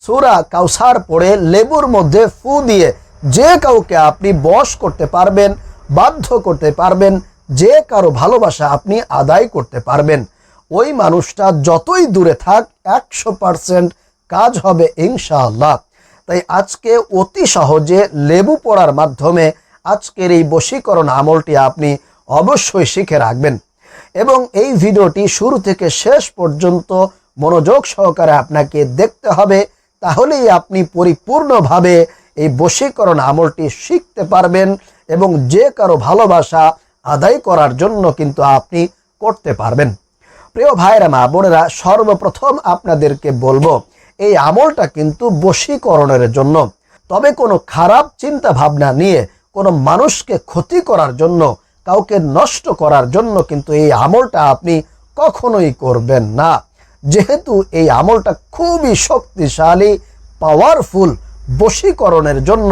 সূরা কাউসার পড়ে লেবুর মধ্যে ফু দিয়ে যে কাউকে আপনি বশ করতে পারবেন, বাধ্য করতে পারবেন, যে কারো ভালোবাসা আপনি আদায় করতে পারবেন, ওই মানুষটা যতই দূরে থাক 100% কাজ হবে ইনশাআল্লাহ। তাই আজকে অতি সহজে লেবু পড়ার মাধ্যমে আজকের এই বশীকরণ আমলটি আপনি অবশ্যই শিখে রাখবেন এবং এই ভিডিওটি শুরু থেকে শেষ পর্যন্ত মনোযোগ সহকারে আপনাকে দেখতে হবে। তাহলেই আপনি পরিপূর্ণভাবে এই বশীকরণ আমলটি শিখতে পারবেন এবং যে কারো ভালোবাসা আদায় করার জন্য কিন্তু আপনি করতে পারবেন। প্রিয় ভাইরা মা বোনেরা, সর্বপ্রথম আপনাদেরকে বলবো এই আমলটা কিন্তু বশীকরণের জন্য, তবে কোনো খারাপ চিন্তা ভাবনা নিয়ে কোনো মানুষকে ক্ষতি করার জন্য, কাউকে নষ্ট করার জন্য কিন্তু এই আমলটা আপনি কখনোই করবেন না। যেহেতু এই আমলটা খুবই শক্তিশালী, পাওয়ারফুল, বশীকরণের জন্য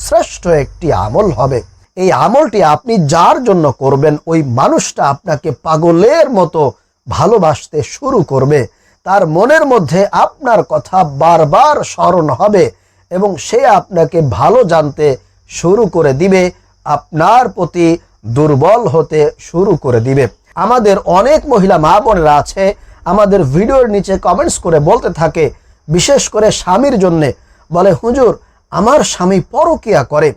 শ্রেষ্ঠ একটি আমল হবে। এই আমলটি আপনি যার জন্য করবেন ওই মানুষটা আপনাকে পাগলের মতো ভালোবাসতে শুরু করবে, তার মনের মধ্যে আপনার কথা বারবার স্মরণ হবে এবং সে আপনাকে ভালো জানতে শুরু করে দিবে, আপনার প্রতি দুর্বল হতে শুরু করে দিবে। আমাদের অনেক মহিলা মা বোনেরা আছে আমাদের ভিডিওর নিচে কমেন্টস করে বলতে থাকে, বিশেষ করে স্বামীর জন্যে, বলে হুজুর আমার স্বামী পরকীয়া করে,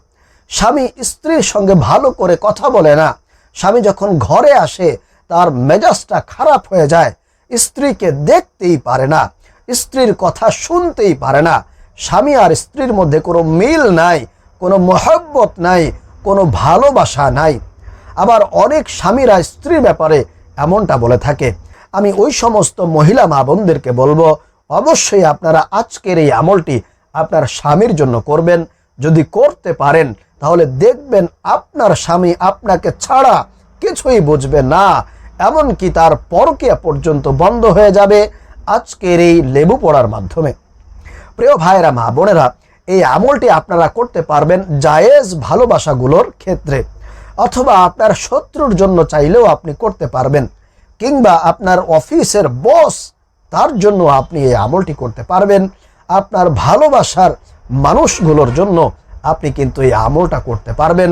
স্বামী স্ত্রীর সঙ্গে ভালো করে কথা বলে না, স্বামী যখন ঘরে আসে তার মেজাজটা খারাপ হয়ে যায়, স্ত্রীকে দেখতেই পারে না, স্ত্রীর কথা শুনতেই পারে না, স্বামী আর স্ত্রীর মধ্যে কোনো মিল নাই, কোনো মহব্বত নাই, কোনো ভালোবাসা নাই। আবার অনেক স্বামীরা স্ত্রীর ব্যাপারে এমনটা বলে থাকে। আমি ওই সমস্ত মহিলা মা বোনদেরকে বলবো, অবশ্যই আপনারা আজকের এই আমলটি আপনার স্বামীর জন্য করবেন। যদি করতে পারেন তাহলে দেখবেন আপনার স্বামী আপনাকে ছাড়া কিছুই বুঝবে না, এমনকি তার পরকীয়া পর্যন্ত বন্ধ হয়ে যাবে আজকের এই লেবু পড়ার মাধ্যমে। প্রিয় ভাইরা মা বোনেরা, এই আমলটি আপনারা করতে পারবেন জায়েজ ভালোবাসাগুলোর ক্ষেত্রে, অথবা আপনার শত্রুর জন্য চাইলেও আপনি করতে পারবেন, কিংবা আপনার অফিসের বস তার জন্য আপনি এই আমলটি করতে পারবেন। আপনার ভালোবাসার মানুষগুলোর জন্য আপনি কিন্তু এই আমলটা করতে পারবেন।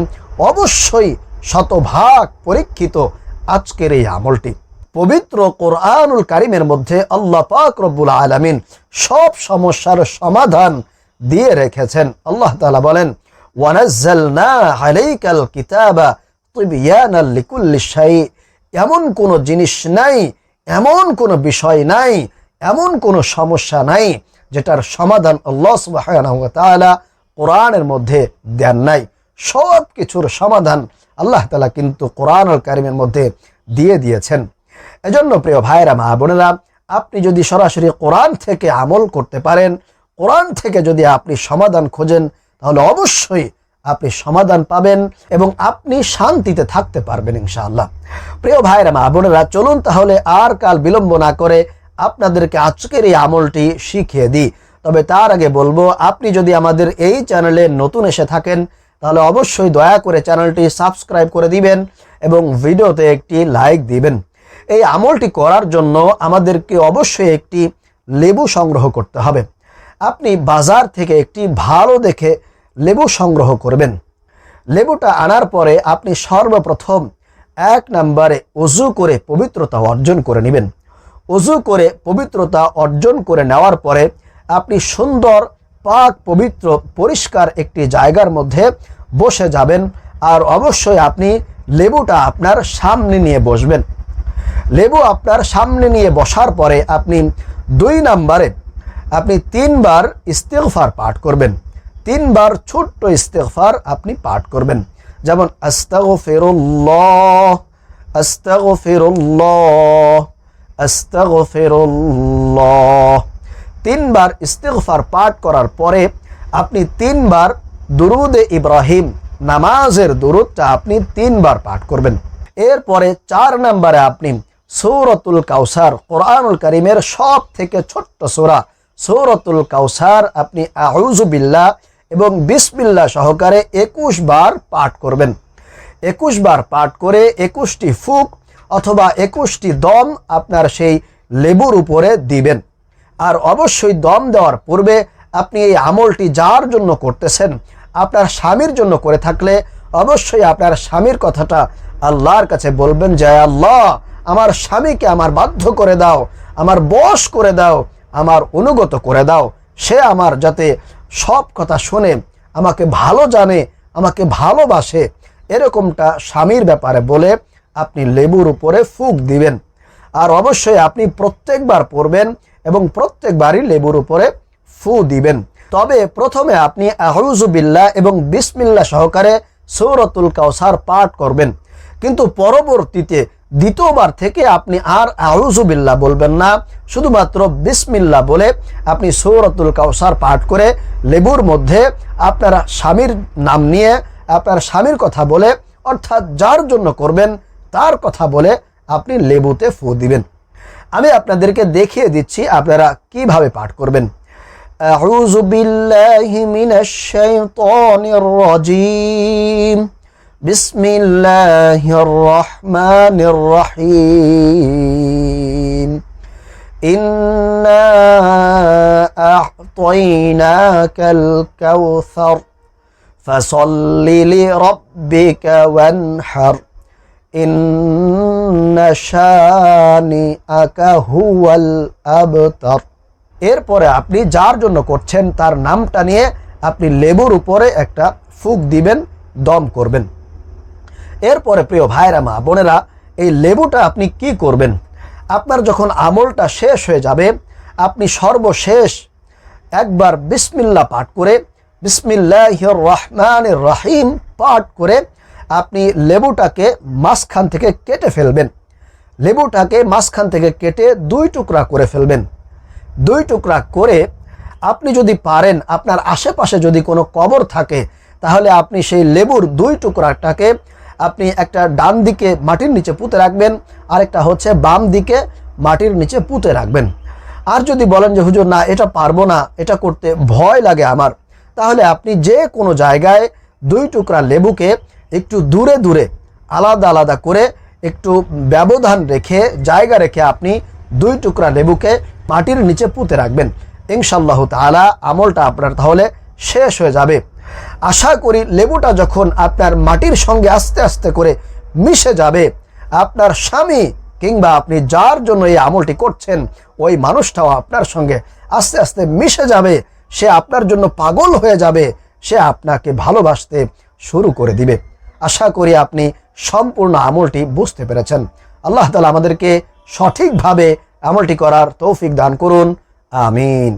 অবশ্যই শতভাগ পরীক্ষিত আজকের এই আমলটি। পবিত্র কোরআনুল কারীমের মধ্যে আল্লাহ পাক রব্বুল আলামিন সব সমস্যার সমাধান দিয়ে রেখেছেন। আল্লাহ তাআলা বলেন, ওয়ানাজ্জালনা আলাইকাল কিতাবা তিবয়ানাল লিকুল্লি শাই। এমন কোনো জিনিস নাই, এমন কোনো বিষয় নাই, এমন কোনো সমস্যা নাই যেটার সমাধান আল্লাহ সুবহানাহু ওয়া তাআলা কোরআনের মধ্যে দেন নাই। সব কিছুর সমাধান আল্লাহ তাআলা কিন্তু কোরআনুল কারীমের মধ্যে দিয়ে দিয়েছেন। এজন্য প্রিয় ভাইরা মা বোনেরা, আপনি যদি সরাসরি কোরআন থেকে আমল করতে পারেন, কোরআন থেকে যদি আপনি সমাধান খোঁজেন, তাহলে অবশ্যই আপনি সমাধান পাবেন এবং আপনি শান্তিতে থাকতে পারবেন ইনশাআল্লাহ। প্রিয় ভাইরা মা বোনেরা, চলুন তাহলে আর কাল বিলম্ব না করে আপনাদেরকে আজকের এই আমলটি শিখিয়ে দিই। তবে তার আগে বলবো, আপনি যদি আমাদের এই চ্যানেলে নতুন এসে থাকেন তাহলে অবশ্যই দয়া করে চ্যানেলটি সাবস্ক্রাইব করে দিবেন এবং ভিডিওতে একটি লাইক দিবেন। এই আমলটি করার জন্য আমাদেরকে অবশ্যই একটি লেবু সংগ্রহ করতে হবে। আপনি বাজার থেকে একটি ভালো দেখে লেবু সংগ্রহ করবেন। লেবুটা আনার পরে আপনি সর্বপ্রথম 1 নম্বরে ওযু করে পবিত্রতা অর্জন করে নেবেন। ওযু করে পবিত্রতা অর্জন করে নেওয়ার পরে আপনি সুন্দর পাক পবিত্র পরিষ্কার একটি জায়গার মধ্যে বসে যাবেন আর অবশ্যই আপনি লেবুটা আপনার সামনে নিয়ে বসবেন। লেবু আপনার সামনে নিয়ে বসার পরে আপনি 2 নম্বরে আপনি 3 বার ইস্তিগফার পাঠ করবেন। 3 বার ছোট্ট ইস্তিগফার আপনি পাঠ করবেন, যেমন আস্তাগফিরুল্লাহ, আস্তাগফিরুল্লাহ, আস্তাগফিরুল্লাহ। 3 বার ইস্তিগফার পাঠ করার পরে আপনি 3 বার দুরুদে ইব্রাহিম, নামাজের দুরুদটা আপনি 3 বার পাঠ করবেন। এরপরে 4 নম্বরে আপনি সূরাতুল কাউসার, কোরআনুল কারীমের সব থেকে ছোট্ট সূরা সূরাতুল কাউসার আপনি আউযু বিল্লাহ এবং বিসমিল্লাহ সহকারে 21 বার পাঠ করবেন। 21 বার পাঠ করে 21টি ফুক অথবা 21টি দম আপনার সেই লেবুর উপরে দিবেন। আর অবশ্যই দম দেওয়ার পূর্বে আপনি এই আমলটি যার জন্য করতেছেন, আপনার স্বামীর জন্য করে থাকলে অবশ্যই আপনার স্বামীর কথাটা আল্লাহর কাছে বলবেন যে আল্লাহ, আমার স্বামীকে আমার বাধ্য করে দাও, আমার বশ করে দাও, আমার অনুগত করে দাও, সে আমার যাতে সব কথা শুনে, আমাকে ভালো জানে, আমাকে ভালোবাসে, এরকমটা স্বামীর ব্যাপারে বলে আপনি লেবুর উপরে ফুঁক দিবেন। আর অবশ্যই আপনি প্রত্যেকবার পড়বেন এবং প্রত্যেকবারই লেবুর উপরে ফু দিবেন। তবে প্রথমে আপনি আউযু বিল্লাহ এবং বিসমিল্লাহ সহকারে সূরাতুল কাউসার পাঠ করবেন, কিন্তু পরবর্তীতে দ্বিতীয়বার থেকে আপনি আর আউযু বিল্লাহ বলবেন না, শুধুমাত্র বিসমিল্লাহ বলে আপনি সূরাতুল কাউসার পাঠ করে লেবুর মধ্যে আপনার স্বামীর নাম নিয়ে, আপনার স্বামীর কথা বলে, অর্থাৎ যার জন্য করবেন তার কথা বলে আপনি লেবুতে ফু দিবেন। আমি আপনাদেরকে দেখিয়ে দিচ্ছি আপনারা কিভাবে পাঠ করবেন। আউযু বিল্লাহি মিনাশ শাইতানির রাজীম, বিসমিল্লাহির রহমানির রহিম, ইন্না আ'তাইনাকাল কাউসার ফাসাল্লি লিরাব্বিকা ওয়ানহার, ইন্না শানিআকা হুয়াল আবতার। এরপরে আপনি যার জন্য করছেন তার নামটা নিয়ে আপনি লেবুর উপরে একটা ফুঁক দিবেন, দম করবেন। এরপরে প্রিয় ভাইরা, মা বোনেরা, এই লেবুটা আপনি কি করবেন? আপনার যখন আমলটা শেষ হয়ে যাবে, আপনি সর্বশেষ একবার বিসমিল্লাহ পাঠ করে, বিসমিল্লাহির রহমানির রহিম পাঠ করে আপনি লেবুটাকে মাঝখান থেকে কেটে ফেলবেন। লেবুটাকে মাঝখান থেকে কেটে 2 টুকরা করে ফেলবেন। 2 টুকরা করে আপনি যদি পারেন, আপনার আশেপাশে যদি কোনো কবর থাকে, তাহলে আপনি সেই লেবুর 2 টুকরাটাকে আপনি একটা ডান দিকে মাটির নিচে পুঁতে রাখবেন, আরেকটা হচ্ছে বাম দিকে মাটির নিচে পুঁতে রাখবেন। আর যদি বলেন যে হুজুর না, এটা পারবো না, এটা করতে ভয় লাগে আমার, তাহলে আপনি যে কোনো জায়গায় 2 টুকরা লেবুকে একটু দূরে দূরে আলাদা আলাদা করে একটু ব্যবধান রেখে, জায়গা রেখে আপনি 2 টুকরা লেবুকে মাটির নিচে পুঁতে রাখবেন। ইনশাআল্লাহ তাআলা আমলটা আপনার তাহলে শেষ হয়ে যাবে। আশা করি লেবুটা যখন আপনার মাটির সঙ্গে আস্তে আস্তে করে মিশে যাবে, আপনার স্বামী কিংবা আপনি যার জন্য এই আমলটি করছেন ওই মানুষটাও আপনার সঙ্গে আস্তে আস্তে মিশে যাবে, সে আপনার জন্য পাগল হয়ে যাবে, সে আপনাকে ভালোবাসতে শুরু করে দিবে। আশা করি আপনি সম্পূর্ণ আমলটি বুঝতে পেরেছেন। আল্লাহ তাআলা আমাদেরকে সঠিকভাবে আমলটি করার তৌফিক দান করুন। আমিন।